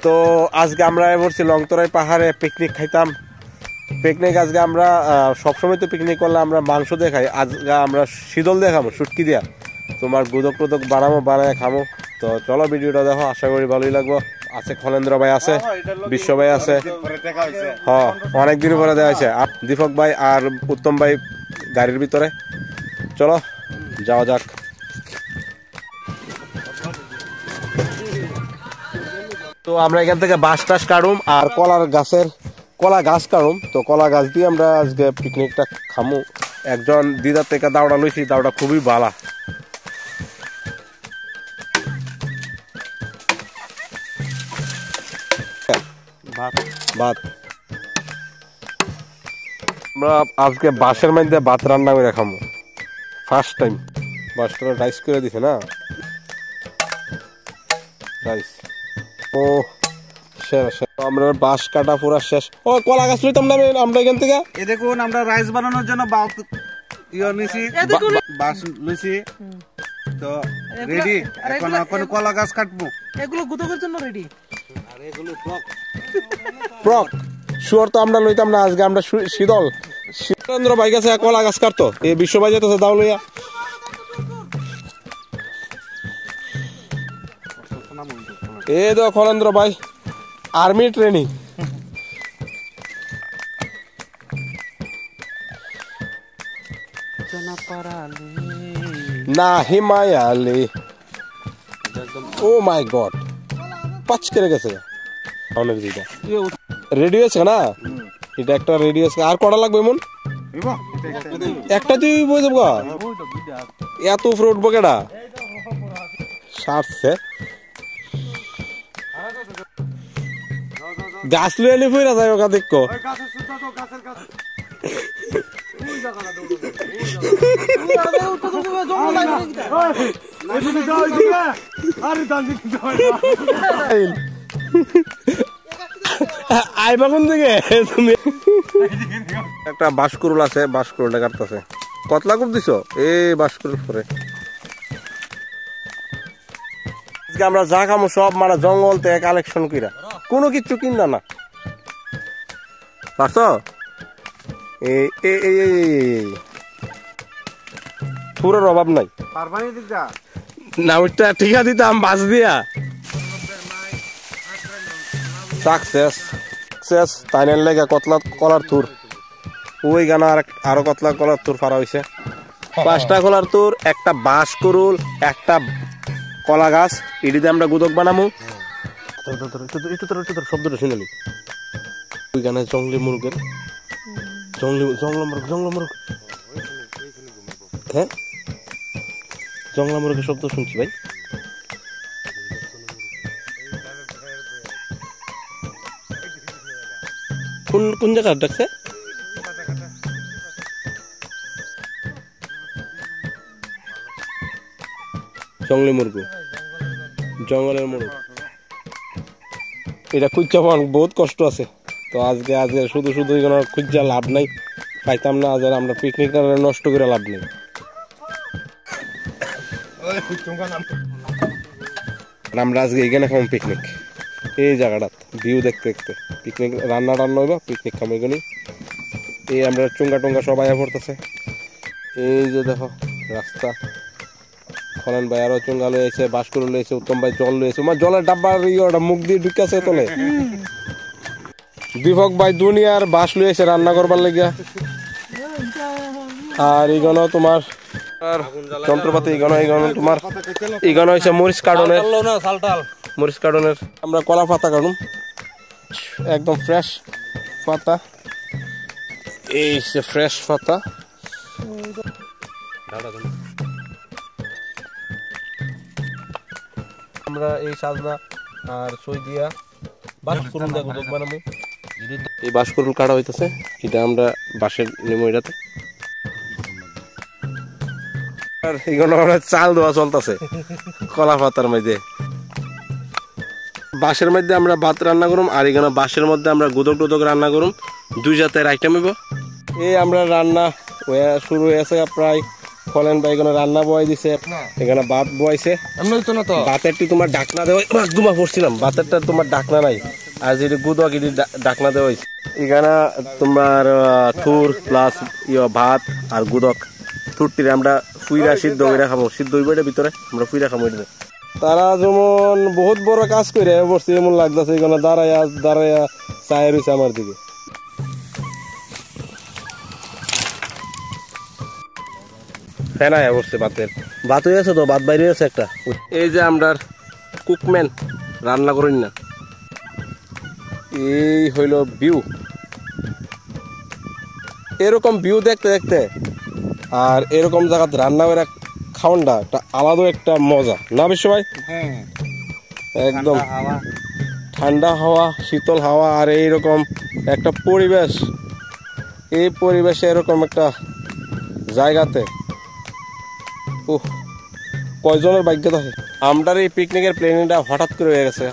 তো আজকে আমরা বলছি লংতরাই পাহাড়ে পিকনিক খাইতাম। পিকনিক আজকে আমরা সবসময় তো পিকনিক করলে আমরা মাংস দিয়ে খাই, আজকে আমরা শীতল দিয়ে খাবো, শুটকি দিয়া। তোমার গুদক টুদক বানায় খামো। তো চলো ভিডিওটা দেখো, আশা করি ভালোই লাগবো। আছে খলেন্দ্র ভাই, আছে বিশ্ব ভাই, আছে হ্যাঁ অনেকদিন পরে দেওয়া হয়েছে, দীপক ভাই আর উত্তম ভাই গাড়ির ভিতরে। চলো যাওয়া যাক। তো আমরা এখান থেকে বাঁশ টাস কাটুম আর কলা গাছ কাটুম। তো কলা গাছ দিয়ে আমরা আজকে পিকনিকটা খামু। একজন দিদার থেকে দাওড়া লইছি, দাওড়া খুবই ভালা। ভাত আমরা আজকে বাঁশের মধ্যে ভাত রান্না করে খামু, ফার্স্ট টাইম। বাঁশটা রাইস করে দিছে না, রাইস। ও আমরা বাঁশ কাটা পুরা শেষ। ও কলা গাছ লইতাম না আমরা এখান থেকে। এই দেখুন আমরা রাইস বানানোর জন্য বাঁশ লইছি। তো রেডি, এখন কলা গাছ কাটবো। এগুলো গুতকের জন্য রেডি। আর এগুলো প্রক শুয়ার তো আমরা লইতাম না, আজকে আমরা শীতল শীতেন্দ্র ভাই গেছে কলা গাছ কাটতো। এই বিশ্ব ভাই যেতেছে দাও লইয়া। এ তো খলেন্দ্র ভাই আর্মি ট্রেনিং। না হিমায়ালি, ও মাই গড, পাঁচ করে গেছে অনেক দিকে। রেডি হয়েছে না, এটা একটা রেডি হয়েছে। আর কটা লাগবে এমন? একটা তুই বুঝে যাবো, এত উপরে উঠবো কেডা সারছে। গাছ লুয়ে নি ফুইরা যায় ওকা দেখো। আইবা কোন দিকে তুমি? একটা বাঁশকুড়ুল আছে, বাঁশকুড়ুলটা কাটতেছে। কতলা করে দিছো এই বাঁশকুড়ুল পরে? আমরা যা খামো সব মানে জঙ্গল থেকে কালেকশন কইরা, কোনো কিছু কিনা না, পারছো? পুরোর অভাব নাই না, ওইটা ঠিকা দিতাম বাস দিয়া। সাকসেস তাইনের লেগে কতলা কলার তুর, ওই গানা আরো কতলা কলার তুর ফারা হয়েছে। 5টা কলার তুর, একটা বাঁশ কুড়ুল, একটা কলা গাছ, এটিতে আমরা গুদক বানামু। শব্দটা শুনলি ওই গানে জঙ্গলি মুরগের জংলা মুরগ, হ্যাঁ জংলা মুরগের শব্দ শুনছি ভাই। কোন জায়গায় ডাকছে? জঙ্গলি মুরগ, জঙ্গলের মুরগ। এটা খুঁজা পাওয়ার বহুত কষ্ট আছে। তো আজকে শুধু খুঁজা লাভ নাই, পাইতাম না। আজ আমরা পিকনিকটা নষ্ট করে লাভ নেই। আমরা আজকে এখানে খাবো পিকনিক, এই জায়গাটা ভিউ দেখতে দেখতে পিকনিক রান্না হইবা, পিকনিক খাবো এখানে। এই আমরা চুঙ্গা সব আয়া পড়তেছে। এই যে দেখো রাস্তা, খলেন ভাই আরো চুঙ্গা লয়েছে, বাঁশকুড়ুল লয়েছে, উত্তম ভাই জল লয়েছে। জলের ডাব্বার মুখ দিয়ে ঢুকাছে তলে। দীপক ভাই দুনিয়ার বাঁশ লয়েছে রান্না করবার লাগিয়া। আর এইগুলো তোমার যন্ত্রপাতি, এইগুলো তোমার এইগুলো হয়েছে মরিচ কার্টনের। আমরা কলা পাতা কাটুম, একদম ফ্রেশ পাতা। এই ফ্রেশ পাতা আমরা এই সাজনা আর সই দিয়া বাঁশকুড়ুল দিয়ে গুদক বানাবো। এই বাঁশকুড়ুল কাটা হইতেছে, এটা আমরা বাঁশের নেমো এটাতে। আর এগুলো আমরা চাল দেওয়া চলতেছে কলা পাতার মধ্যে। বাঁশের মধ্যে আমরা ভাত রান্না করুম, আর এখানে বাঁশের মধ্যে আমরা গুদক টুদক রান্না করুম। 2 জাতের আইটেম হইব। এই আমরা রান্না শুরু হয়ে গেছে প্রায় খলেন ভাই এখানে রান্না বয় দিছে, এখানে ভাত বয়াইছে। ভাতেরটি তোমার ডাকনা দেওয়া, একদমা পড়ছিলাম, ভাতেরটা তোমার ডাকনা নাই, আর যেটি গুদক এটি ডাকনা দেওয়া হয়েছে। এখানে তোমার থুর প্লাস ভাত আর গুদক, থুরটির আমরা ফুইরা সিদ্ধ করে খাবো, সিদ্ধ হইব এটার ভিতরে আমরা ফুইরা খাবো। এটা তারা যেমন বহুত বড় কাজ করে বসছে এমন লাগতেছে, এখানে দাঁড়াইয়া দাঁড়াইয়া চায় রয়েছে আমার দিকে। ফেনায় বসছে ভাতের, ভাত হয়ে আছে তো, ভাত বাইরে আছে একটা। এই যে আমরা কুকম্যান রান্না করেন না, এই হইল ভিউ। এরকম ভিউ দেখতে দেখতে আর এরকম জায়গাতে রান্না করে খাওয়ানটা একটা আলাদা একটা মজা না বেশ ভাই? একদম ঠান্ডা হাওয়া, শীতল হাওয়া, আর এইরকম একটা পরিবেশ, এই পরিবেশে এরকম একটা জায়গাতে কয়জনের ভাগ্য থাকে। আমরা এই পিকনিকের প্ল্যানিংটা হঠাৎ করে হয়ে গেছে,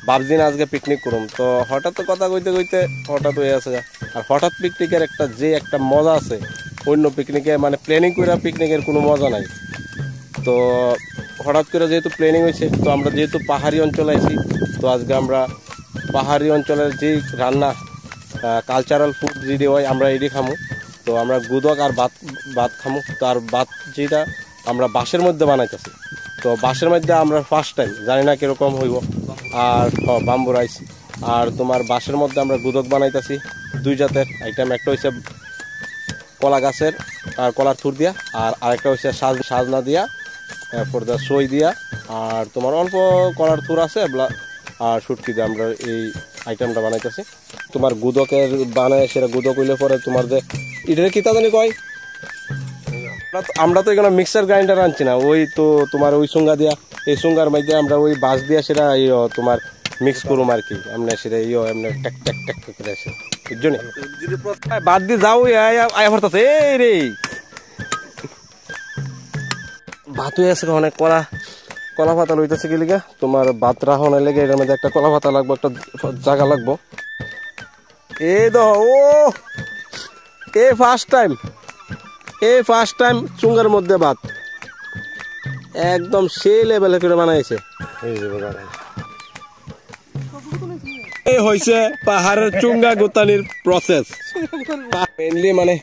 ভাবছি না আজকে পিকনিক করুম, তো হঠাৎ কথা কইতে কইতে হঠাৎ হয়ে গেছে। আর হঠাৎ পিকনিকের একটা মজা আছে, অন্য পিকনিকে মানে প্ল্যানিং করে পিকনিকের কোনো মজা নাই। তো হঠাৎ করে যেহেতু প্ল্যানিং হয়েছে, তো আমরা যেহেতু পাহাড়ি অঞ্চলে আছি, তো আজকে আমরা পাহাড়ি অঞ্চলের যে রান্না কালচারাল ফুড যেটি হয় আমরা এটি খামো। তো আমরা গুদক আর ভাত খামো। তো আর ভাত যেটা আমরা বাঁশের মধ্যে বানাইতেছি, তো বাঁশের মধ্যে আমরা ফার্স্ট টাইম জানি না কিরকম হইব। আর বাম্বু রাইস, আর তোমার বাঁশের মধ্যে আমরা গুদক বানাইতেছি দুই জাতের আইটেম, একটা হচ্ছে কলা গাছের আর কলার থুর দিয়া, আর আরেকটা হচ্ছে সাজনা দিয়া, এরপর সই দিয়া, আর তোমার অল্প কলার থুর আছে আর শুটকি দিয়ে আমরা এই আইটেমটা বানাইতেছি। তোমার গুদকের বানায় সেটা গুদক হইলে পরে তোমার যে এটা কি তা জানি কয়, আমরা তো এখানে মিক্সার গ্রাইন্ডার আনছি না, ওই তো তোমার ওই সুঙ্গা দিয়া, এই সুঙ্গার মধ্যে আমরা ওই বাঁশ দিয়া সেটা তোমার মিক্স করুম আর কি। আমরা সেটা এমনি ট্যাক ট্যাক ট্যাক করে আসে বুঝছো, বাদ দিয়ে যাও আয়া ভরতাছে এই রে ভাত হয়ে আছে। অনেক কলা পাতা লইতেছে কি লিগে, তোমার ভাত রাখনের লেগে এটার মধ্যে একটা কলা পাতা লাগবো, একটা জায়গা লাগবো। এই দেখো ও ফার্স্ট টাইম চুঙ্গার মধ্যে ভাত একদম সেই লেভেলে করে বানাইছে। এই হয়েছে পাহাড়ের চুঙ্গা গোতানির প্রসেস। মেনলি মানে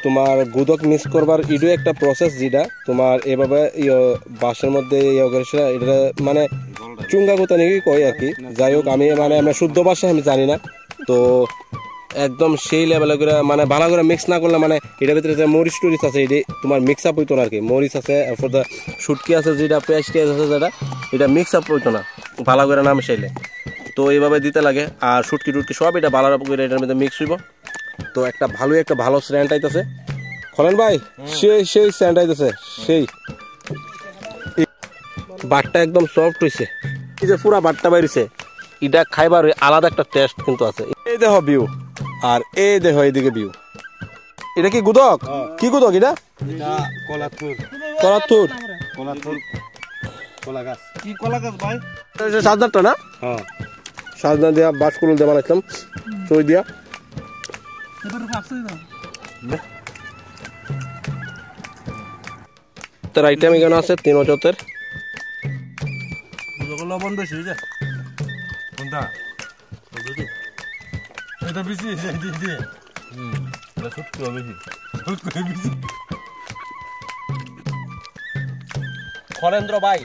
তোমার গুদক মিক্স করবার ইডো একটা প্রসেস, যেটা তোমার এভাবে বাঁশের মধ্যে এটা মানে চুঙ্গা গোতানি কই আর কি। যাই হোক আমি মানে আমরা শুদ্ধ ভাষা আমি জানি না, তো একদম সেই লেভেলে করে মানে ভালো করে মিক্স না করলে মানে এটার ভিতরে যে মরিচ টরিচ আছে এটি তোমার মিক্স আপ হইতো না আর কি। মরিচ আছে, এরপর শুটকি আছে, যেটা পেঁয়াজ টিয়াজ আছে যেটা, এটা মিক্স আপ হইতো না ভালো করে না মিশাইলে। তো এইভাবে দিতে লাগে, আর শুটকি টুটকি সব এটা ভালো করে এটার মধ্যে মিক্স হইব। তো একটা ভালো স্ট্যান্ড আইতেছে খলেন ভাই, সেই স্ট্যান্ড আইতেছে, সেই বাটটা একদম সফট হয়েছে, এই যে পুরা বাটটা বাইরেছে, এটা খাইবার আলাদা একটা টেস্ট কিন্তু আছে। এই দেখো ভিউ, আর এই দেখো এইদিকে ভিউ। এটা কি গুদক? কি গুদক এটা? কলার থুর কলা গাছ। কি কলা গাছ ভাই? সাজনাটা না? হ্যাঁ, সাজনা দিয়া বাঁশকুল দিয়ে বানাইছিলাম, চই দিয়া। তার আইটেম এখানে আছে 3 জাতের। লবণ বেশি হয়ে যায় কোনটা? এটা বেশি দিয়ে এটা সত্যি বেশি খলেন্দ্র ভাই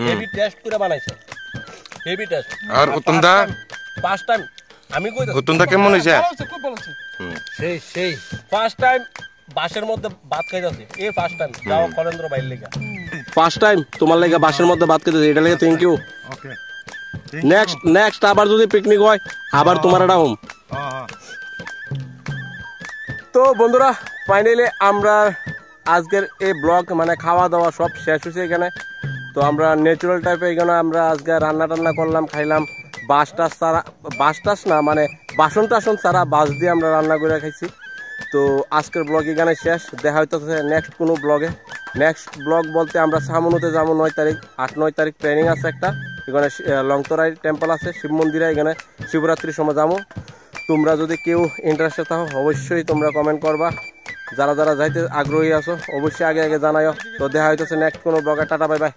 হেভি টেস্ট করে বানাইছে, হেভি টেস্ট। আর উত্তমদা ফার্স্ট টাইম আমি কই দাও উত্তমদা কেমন হইছে? খুব ভালো আছে, সেই ফার্স্ট টাইম বাঁশের মধ্যে ভাত খাইতাছি, এই ফার্স্ট টাইম যাও খলেন্দ্র ভাইয়ের লাগা, ফার্স্ট টাইম তোমার লাগা বাঁশের মধ্যে ভাত খাইতাছি, এটা লাগা থ্যাংক ইউ। ওকে, নেক্সট আবার যদি পিকনিক হয় আবার তোমার এটা হোম। তো বন্ধুরা ফাইনালি আমরা আজকের এই ব্লগ মানে খাওয়া দাওয়া সব শেষ হয়েছে এখানে। তো আমরা ন্যাচারাল টাইপে এখানে আমরা আজকে রান্না করলাম, খাইলাম। বাঁশ টাস না মানে বাসন টাসন ছাড়া বাঁশ দিয়ে আমরা রান্না করে খাইছি। তো আজকের ব্লগ এখানে শেষ, দেখা হইতেছে নেক্সট কোনো ব্লগে। নেক্সট ব্লগ বলতে আমরা সামনুতে যাবো 9 তারিখ, 8-9 তারিখ প্ল্যানিং আছে একটা। এখানে লংতরাই টেম্পল আছে, শিব মন্দিরে, এখানে শিবরাত্রির সময় যাবো। তোমরা যদি কেউ ইন্টারেস্টেড থাকো অবশ্যই তোমরা কমেন্ট করবা, যারা যারা যাইতে আগ্রহী আছো অবশ্যই আগে আগে জানাইও। তো দেখা হইতেছে নেক্সট কোনো ব্লগে। Tata, bye bye.